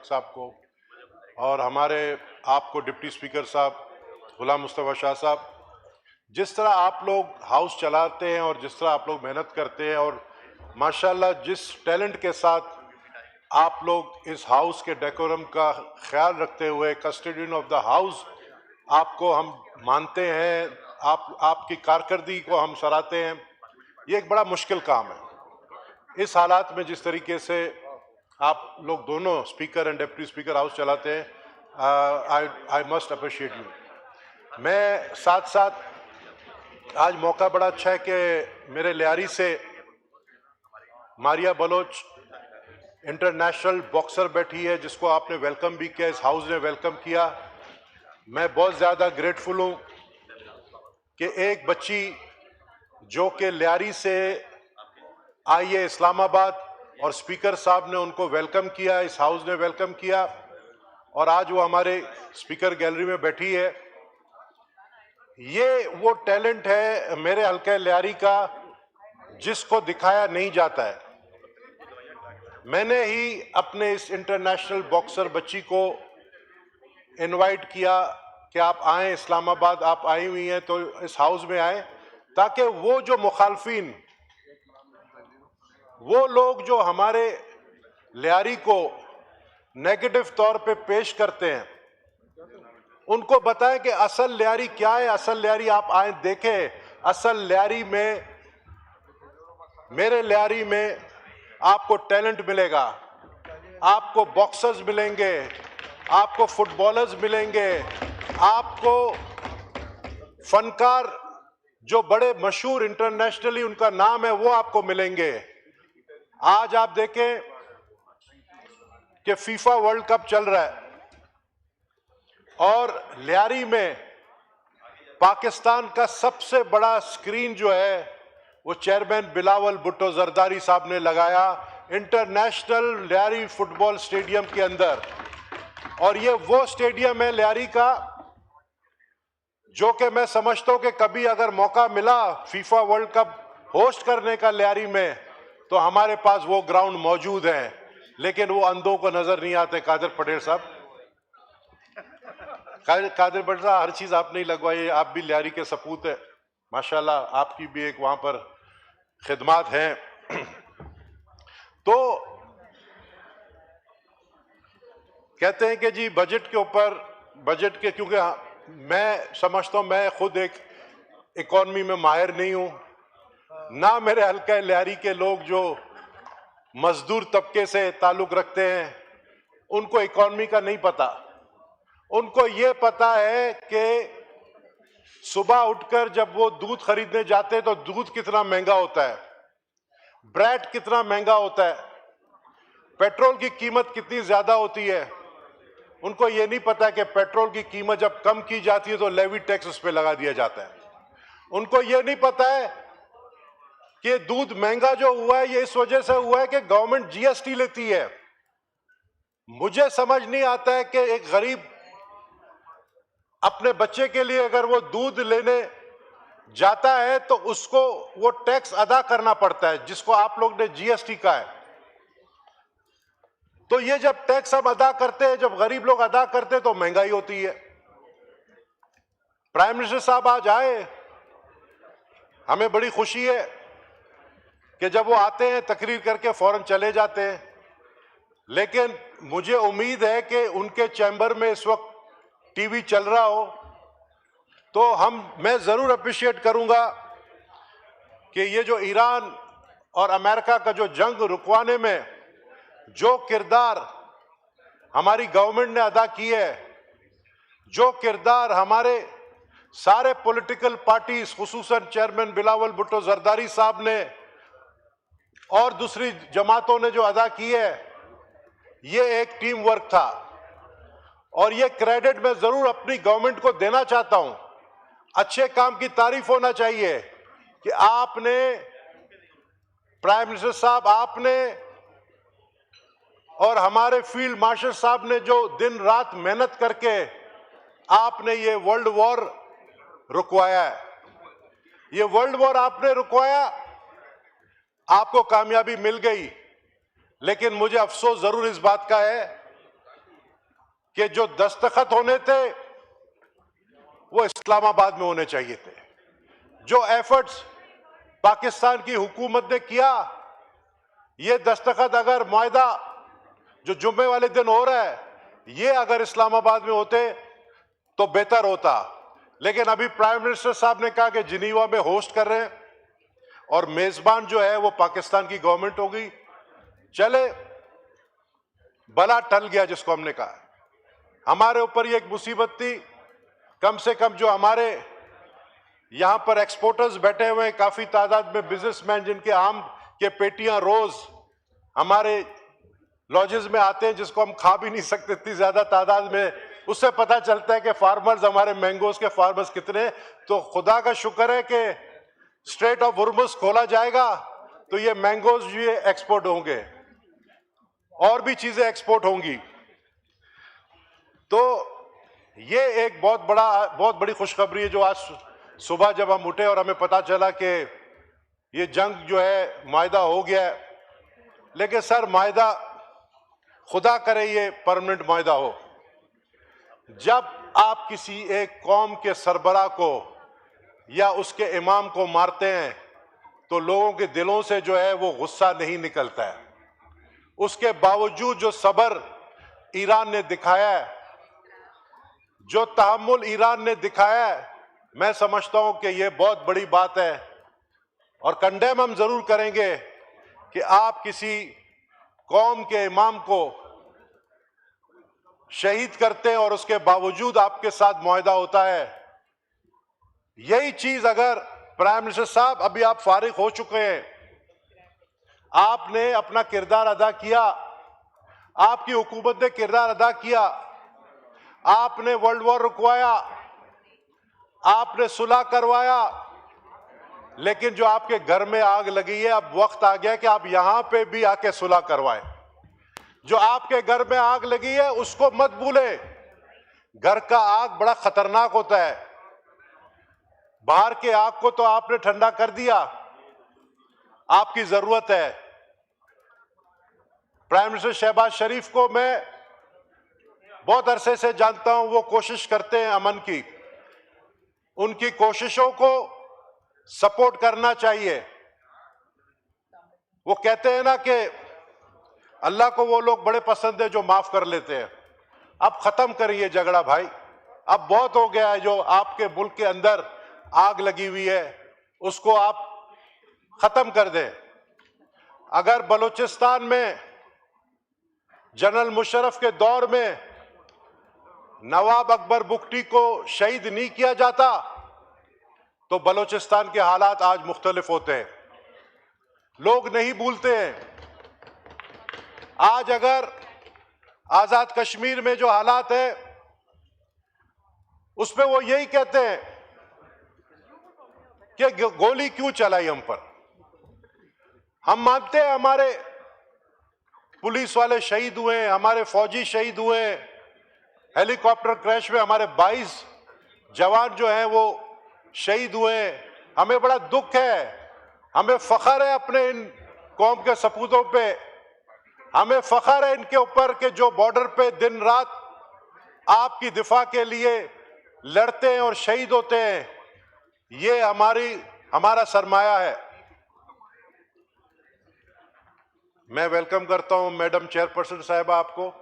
साहब को और हमारे आपको डिप्टी स्पीकर साहब गुलाम मुस्तफ़ा शाह साहब, जिस तरह आप लोग हाउस चलाते हैं और जिस तरह आप लोग मेहनत करते हैं और माशाल्लाह जिस टैलेंट के साथ आप लोग इस हाउस के डेकोरम का ख्याल रखते हुए कस्टोडियन ऑफ द हाउस आपको हम मानते हैं, आपकी कारकर्दगी को हम सराहते हैं। ये एक बड़ा मुश्किल काम है। इस हालात में जिस तरीके से आप लोग दोनों speaker and deputy speaker house चलाते हैं, आई मस्ट अप्रिशिएट यू। मैं साथ साथ आज मौका बड़ा अच्छा है कि मेरे लियारी से मारिया बलोच इंटरनेशनल बॉक्सर बैठी है, जिसको आपने वेलकम भी किया, इस हाउस ने वेलकम किया। मैं बहुत ज़्यादा ग्रेटफुल हूँ कि एक बच्ची जो कि लियारी से आई है इस्लामाबाद और स्पीकर साहब ने उनको वेलकम किया, इस हाउस ने वेलकम किया और आज वो हमारे स्पीकर गैलरी में बैठी है। ये वो टैलेंट है मेरे हल्के लियारी का जिसको दिखाया नहीं जाता है। मैंने ही अपने इस इंटरनेशनल बॉक्सर बच्ची को इनवाइट किया कि आप आएँ इस्लामाबाद, आप आई हुई हैं तो इस हाउस में आएँ, ताकि वो जो मुखालफिन, वो लोग जो हमारे लियारी को नेगेटिव तौर पे पेश करते हैं, उनको बताएं कि असल लियारी क्या है। असल लियारी आप आए देखें। असल लियारी में, मेरे लियारी में आपको टैलेंट मिलेगा, आपको बॉक्सर्स मिलेंगे, आपको फुटबॉलर्स मिलेंगे, आपको फनकार जो बड़े मशहूर इंटरनेशनली उनका नाम है वो आपको मिलेंगे। आज आप देखें कि फीफा वर्ल्ड कप चल रहा है और लियारी में पाकिस्तान का सबसे बड़ा स्क्रीन जो है वो चेयरमैन बिलावल भुट्टो जरदारी साहब ने लगाया इंटरनेशनल लियारी फुटबॉल स्टेडियम के अंदर। और ये वो स्टेडियम है लियारी का जो कि मैं समझता हूं कि कभी अगर मौका मिला फीफा वर्ल्ड कप होस्ट करने का लियारी में तो हमारे पास वो ग्राउंड मौजूद है, लेकिन वो अंधों को नजर नहीं आते। कादिर पटेल साहब, कादिर पटेल साहब, हर चीज आपने ही लगवाई, आप भी लियारी के सपूत है माशाल्लाह, आपकी भी एक वहां पर खिदमात हैं। तो कहते हैं कि जी बजट के ऊपर, बजट के, क्योंकि मैं समझता हूं मैं खुद एक इकॉनमी में माहिर नहीं हूं, ना मेरे हल्का लियारी के लोग जो मजदूर तबके से ताल्लुक रखते हैं उनको इकॉनमी का नहीं पता। उनको ये पता है कि सुबह उठकर जब वो दूध खरीदने जाते हैं तो दूध कितना महंगा होता है, ब्रेड कितना महंगा होता है, पेट्रोल की कीमत कितनी ज्यादा होती है। उनको ये नहीं पता कि पेट्रोल की कीमत जब कम की जाती है तो लेवी टैक्स उस पर लगा दिया जाता है। उनको ये नहीं पता है कि दूध महंगा जो हुआ है ये इस वजह से हुआ है कि गवर्नमेंट जीएसटी लेती है। मुझे समझ नहीं आता है कि एक गरीब अपने बच्चे के लिए अगर वो दूध लेने जाता है तो उसको वो टैक्स अदा करना पड़ता है जिसको आप लोग ने जीएसटी कहा है। तो ये जब टैक्स हम अदा करते हैं, जब गरीब लोग अदा करते हैं तो महंगाई होती है। प्राइम मिनिस्टर साहब आज आए, हमें बड़ी खुशी है कि जब वो आते हैं तकरीर करके फौरन चले जाते हैं, लेकिन मुझे उम्मीद है कि उनके चैम्बर में इस वक्त टीवी चल रहा हो तो मैं जरूर अप्रिशिएट करूंगा कि ये जो ईरान और अमेरिका का जो जंग रुकवाने में जो किरदार हमारी गवर्नमेंट ने अदा की है, जो किरदार हमारे सारे पॉलिटिकल पार्टीज खुसूसन चेयरमैन बिलावल भुट्टो जरदारी साहब ने और दूसरी जमातों ने जो अदा की है, ये एक टीम वर्क था। और ये क्रेडिट मैं जरूर अपनी गवर्नमेंट को देना चाहता हूं। अच्छे काम की तारीफ होना चाहिए कि आपने, प्राइम मिनिस्टर साहब, आपने और हमारे फील्ड मार्शल साहब ने जो दिन रात मेहनत करके आपने ये वर्ल्ड वॉर रुकवाया है। ये वर्ल्ड वॉर आपने रुकवाया, आपको कामयाबी मिल गई, लेकिन मुझे अफसोस जरूर इस बात का है कि जो दस्तखत होने थे वो इस्लामाबाद में होने चाहिए थे। जो एफर्ट्स पाकिस्तान की हुकूमत ने किया, ये दस्तखत अगर मुआहदा जो जुम्मे वाले दिन हो रहा है, ये अगर इस्लामाबाद में होते तो बेहतर होता। लेकिन अभी प्राइम मिनिस्टर साहब ने कहा कि जिनीवा में होस्ट कर रहे हैं और मेजबान जो है वो पाकिस्तान की गवर्नमेंट हो गई। चले, भला टल गया जिसको हमने कहा। हमारे ऊपर ये एक मुसीबत थी, कम से कम जो हमारे यहां पर एक्सपोर्टर्स बैठे हुए हैं काफी तादाद में, बिजनेसमैन जिनके आम के पेटियां रोज हमारे लॉजेस में आते हैं जिसको हम खा भी नहीं सकते इतनी ज्यादा तादाद में, उससे पता चलता है कि फार्मर्स, हमारे मैंगोज के फार्मर्स कितने। तो खुदा का शुक्र है कि स्ट्रेट ऑफ हुर्मुज खोला जाएगा तो ये मैंगोज ये एक्सपोर्ट होंगे और भी चीजें एक्सपोर्ट होंगी। तो ये एक बहुत बड़ी खुशखबरी है जो आज सुबह जब हम उठे और हमें पता चला कि ये जंग जो है मायदा हो गया है। लेकिन सर, मायदा खुदा करे ये परमानेंट मायदा हो। जब आप किसी एक कौम के सरबराह को या उसके इमाम को मारते हैं तो लोगों के दिलों से जो है वो गुस्सा नहीं निकलता है। उसके बावजूद जो सब्र ईरान ने दिखाया है, जो तहम्मुल ईरान ने दिखाया है, मैं समझता हूं कि यह बहुत बड़ी बात है। और कंडेम हम जरूर करेंगे कि आप किसी कौम के इमाम को शहीद करते हैं और उसके बावजूद आपके साथ मुआहदा होता है। यही चीज अगर प्राइम मिनिस्टर साहब, अभी आप फारिग हो चुके हैं, आपने अपना किरदार अदा किया, आपकी हुकूमत ने किरदार अदा किया, आपने वर्ल्ड वॉर रुकवाया, आपने सुलह करवाया। लेकिन जो आपके घर में आग लगी है, अब वक्त आ गया कि आप यहां पे भी आके सुलह करवाएं। जो आपके घर में आग लगी है उसको मत भूले। घर का आग बड़ा खतरनाक होता है। बाहर के आग को तो आपने ठंडा कर दिया, आपकी जरूरत है। प्राइम मिनिस्टर शहबाज शरीफ को मैं बहुत अरसे से जानता हूं, वो कोशिश करते हैं अमन की। उनकी कोशिशों को सपोर्ट करना चाहिए। वो कहते हैं ना कि अल्लाह को वो लोग बड़े पसंद है जो माफ कर लेते हैं। अब खत्म करिए झगड़ा भाई, अब बहुत हो गया है। जो आपके मुल्क के अंदर आग लगी हुई है उसको आप खत्म कर दें। अगर बलूचिस्तान में जनरल मुशर्रफ के दौर में नवाब अकबर बुगटी को शहीद नहीं किया जाता तो बलूचिस्तान के हालात आज मुख्तलिफ होते हैं। लोग नहीं भूलते हैं। आज अगर आजाद कश्मीर में जो हालात है उसमें वो यही कहते हैं कि गोली क्यों चलाई हम पर। हम मानते हैं हमारे पुलिस वाले शहीद हुए हैं, हमारे फौजी शहीद हुए हैं, हेलीकॉप्टर क्रैश में हमारे 22 जवान जो हैं वो शहीद हुए हैं। हमें बड़ा दुख है, हमें फख्र है अपने इन कौम के सपूतों पे, हमें फख्र है इनके ऊपर कि जो बॉर्डर पे दिन रात आपकी दिफा के लिए लड़ते हैं और शहीद होते हैं। ये हमारा सरमाया है। मैं वेलकम करता हूं मैडम चेयरपर्सन साहिबा आपको।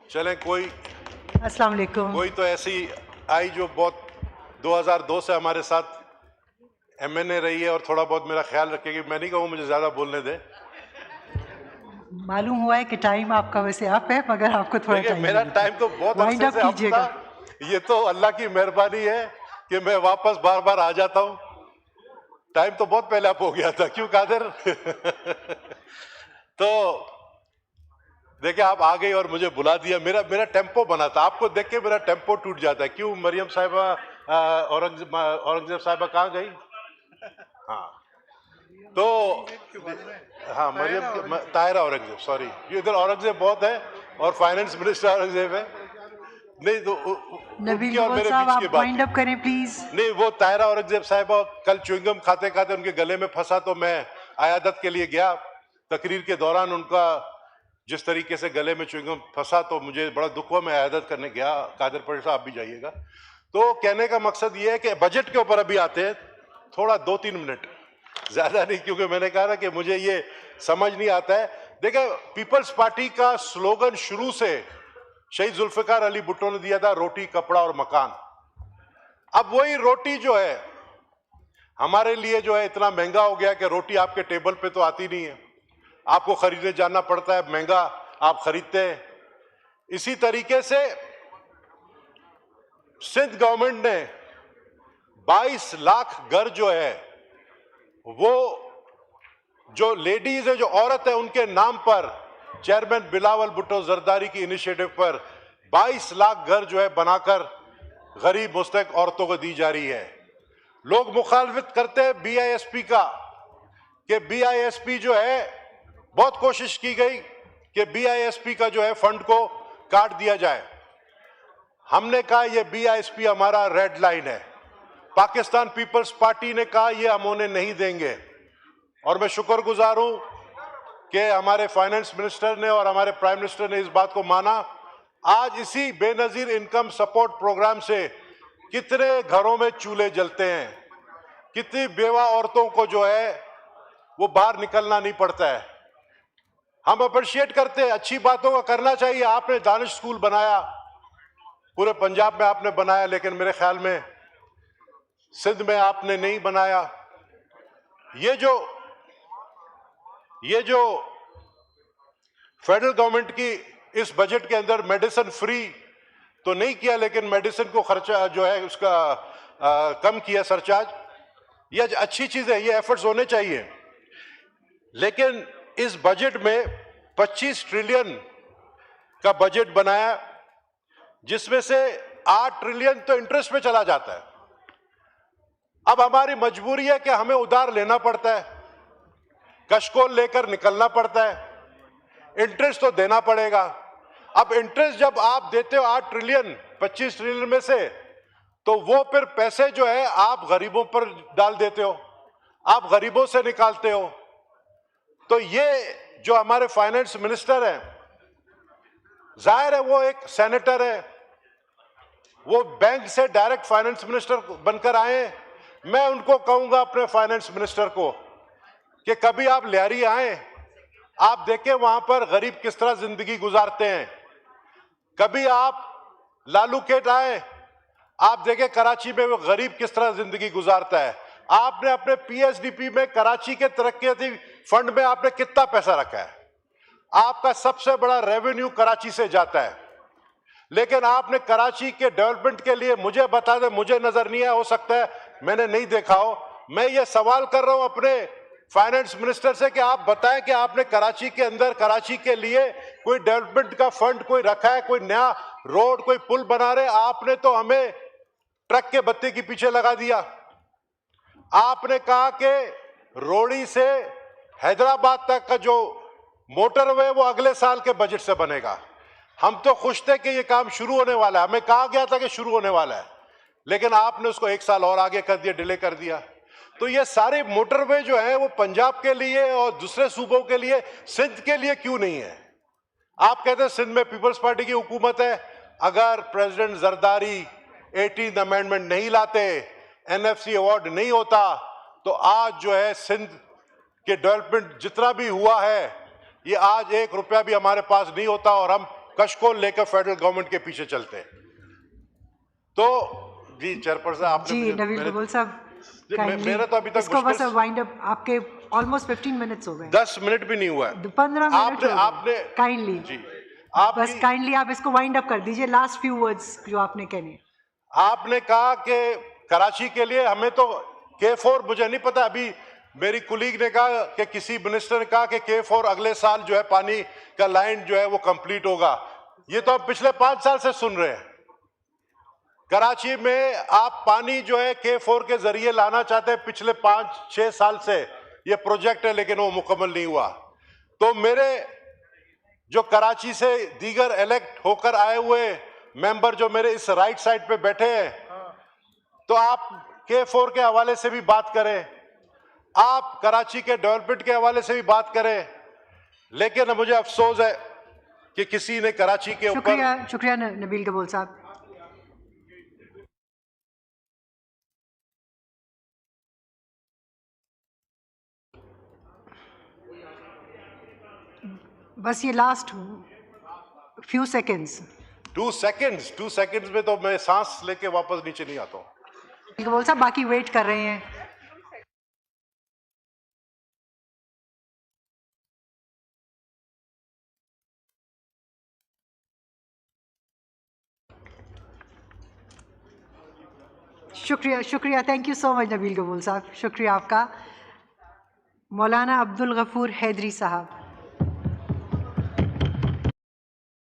चलें, अस्सलाम वालेकुम। कोई तो ऐसी आई जो बहुत 2002 से हमारे साथ एमएनए रही है और थोड़ा बहुत मेरा ख्याल रखेगी। मैं नहीं कहूँ मुझे ज्यादा बोलने दे। मालूम हुआ है कि टाइम आपका वैसे आप है, मगर आपको थोड़ा टाइम मेरा टाइम तो बहुत अरसे से अप था। ये तो अल्लाह की मेहरबानी है कि मैं वापस बार बार आ जाता हूँ। टाइम तो बहुत पहले अप हो गया था, क्यों कादिर? तो देखिए, आप आ गई और मुझे बुला दिया। मेरा टेम्पो बना था, आपको देख के मेरा टेम्पो टूट जाता है। क्यों मरियम साहिबा, औरंगजेब साहिबा कहाँ गई? हाँ, तो हाँ, मरियम ताहिरा औरंगजेब, सॉरी, इधर औरंगजेब बहुत है और फाइनेंस मिनिस्टर औरंगजेब है। नहीं तो उनकी और मेरे बीच की बात अप करें प्लीज। नहीं, वो ताहिरा औरंगजेब साहिबा कल च्युइंगम खाते खाते उनके गले में फंसा तो मैं अयादत के लिए गया। तकरीर के दौरान उनका जिस तरीके से गले में च्युइंगम फंसा तो मुझे बड़ा दुख हुआ। मैं इयादत करने गया, कादिर पटेल साहब आप भी जाइएगा। तो कहने का मकसद ये है कि बजट के ऊपर अभी आते हैं, थोड़ा 2-3 मिनट, ज्यादा नहीं, क्योंकि मैंने कहा ना कि मुझे ये समझ नहीं आता है। देखिए, पीपल्स पार्टी का स्लोगन शुरू से शहीद जुल्फिकार अली भुट्टो ने दिया था, रोटी कपड़ा और मकान। अब वही रोटी जो है हमारे लिए जो है इतना महंगा हो गया कि रोटी आपके टेबल पे तो आती नहीं है, आपको खरीदने जाना पड़ता है, महंगा आप खरीदते हैं। इसी तरीके से सिंध गवर्नमेंट ने 22 लाख घर जो है, वो जो लेडीज है, जो औरत है, उनके नाम पर चेयरमैन बिलावल भुट्टो जरदारी की इनिशिएटिव पर 22 लाख घर जो है बनाकर गरीब मुस्तहक औरतों को दी जा रही है। लोग मुखालफत करते हैं BISP का, कि BISP जो है, बहुत कोशिश की गई कि BISP का जो है फंड को काट दिया जाए। हमने कहा ये BISP हमारा रेड लाइन है। पाकिस्तान पीपल्स पार्टी ने कहा ये हम उन्हें नहीं देंगे, और मैं शुक्रगुजार हूं कि हमारे फाइनेंस मिनिस्टर ने और हमारे प्राइम मिनिस्टर ने इस बात को माना। आज इसी बेनजीर इनकम सपोर्ट प्रोग्राम से कितने घरों में चूल्हे जलते हैं, कितनी बेवा औरतों को जो है वो बाहर निकलना नहीं पड़ता है। हम अप्रिशिएट करते हैं, अच्छी बातों का करना चाहिए। आपने दानिश स्कूल बनाया, पूरे पंजाब में आपने बनाया, लेकिन मेरे ख्याल में सिंध में आपने नहीं बनाया। ये जो फेडरल गवर्नमेंट की इस बजट के अंदर मेडिसिन फ्री तो नहीं किया, लेकिन मेडिसिन को खर्चा जो है उसका कम किया सरचार्ज। ये अच्छी चीज है, ये एफर्ट्स होने चाहिए। लेकिन इस बजट में 25 ट्रिलियन का बजट बनाया, जिसमें से 8 ट्रिलियन तो इंटरेस्ट में चला जाता है। अब हमारी मजबूरी है कि हमें उधार लेना पड़ता है, कशकोल लेकर निकलना पड़ता है, इंटरेस्ट तो देना पड़ेगा। अब इंटरेस्ट जब आप देते हो 8 ट्रिलियन 25 ट्रिलियन में से, तो वो फिर पैसे जो है आप गरीबों पर डाल देते हो, आप गरीबों से निकालते हो। तो ये जो हमारे फाइनेंस मिनिस्टर हैं, जाहिर है वो एक सेनेटर है, वो बैंक से डायरेक्ट फाइनेंस मिनिस्टर बनकर आए। मैं उनको कहूंगा, अपने फाइनेंस मिनिस्टर को, कि कभी आप लियारी आए, आप देखें वहां पर गरीब किस तरह जिंदगी गुजारते हैं। कभी आप लालू केट आए, आप देखें कराची में वो गरीब किस तरह जिंदगी गुजारता है। आपने अपने PSDP में कराची के तरक्याती फंड में आपने कितना पैसा रखा है? आपका सबसे बड़ा रेवेन्यू कराची से जाता है, लेकिन आपने कराची के डेवलपमेंट के लिए, मुझे बता दें, मुझे नजर नहीं आया, हो सकता है मैंने नहीं देखा हो। मैं ये सवाल कर रहा हूं अपने फाइनेंस मिनिस्टर से कि आप बताएं कि आपने कराची के अंदर, कराची के लिए कोई डेवलपमेंट का फंड कोई रखा है, कोई नया रोड, कोई पुल बना रहे? आपने तो हमें ट्रक के बत्ती के पीछे लगा दिया। आपने कहा कि रोड़ी से हैदराबाद तक का जो मोटरवे वो अगले साल के बजट से बनेगा। हम तो खुश थे कि ये काम शुरू होने वाला है, हमें कहा गया था कि शुरू होने वाला है, लेकिन आपने उसको 1 साल और आगे कर दिया, डिले कर दिया। तो ये सारे मोटरवे जो है वो पंजाब के लिए और दूसरे सूबों के लिए, सिंध के लिए क्यों नहीं है? आप कहते हैं सिंध में पीपल्स पार्टी की हुकूमत है। अगर प्रेसिडेंट जरदारी 18th अमेंडमेंट नहीं लाते, NFC अवार्ड नहीं होता, तो आज जो है सिंध के डेवलपमेंट जितना भी हुआ है, ये आज 1 रुपया भी हमारे पास नहीं होता, और हम कशकोल लेकर फेडरल गवर्नमेंट के पीछे चलते। तो जी चेयरपर्सन, आपने जी नवीन कबूल साहब, मेरा तो अभी तक इसको बस वाइंड अप, आपके ऑलमोस्ट 15 मिनट्स हो गए। 10 मिनट भी नहीं हुआ है। 15 मिनट आपने काइंडली जी, बस काइंडली आप इसको वाइंड अप कर दीजिए, लास्ट फ्यू वर्ड्स जो आपने कहने। आपने कहा कि कराची के लिए हमें तो K4, मुझे नहीं पता, अभी मेरी कुलीग ने कहा कि किसी मिनिस्टर ने कहा कि K4 अगले साल जो है पानी का लाइन जो है वो कंप्लीट होगा। ये तो हम पिछले 5 साल से सुन रहे हैं। कराची में आप पानी जो है K4 के जरिए लाना चाहते हैं, पिछले 5-6 साल से ये प्रोजेक्ट है, लेकिन वो मुकम्मल नहीं हुआ। तो मेरे जो कराची से दीगर इलेक्ट होकर आए हुए मेंबर जो मेरे इस राइट साइड पे बैठे हैं, तो आप K4 के हवाले से भी बात करें, आप कराची के डेवलपमेंट के हवाले से भी बात करें। लेकिन मुझे अफसोस है कि किसी ने कराची के ऊपर शुक्रिया शुक्रिया नबील कबूल साहब। बस ये लास्ट फ्यू सेकेंड्स। 2 सेकंड्स में तो मैं सांस लेके वापस नीचे नहीं आता हूं। कबूल साहब बाकी वेट कर रहे हैं। शुक्रिया शुक्रिया, thank you so much Nabeel कबूल साहब, शुक्रिया आपका। मौलाना अब्दुल गफूर हैदरी साहब।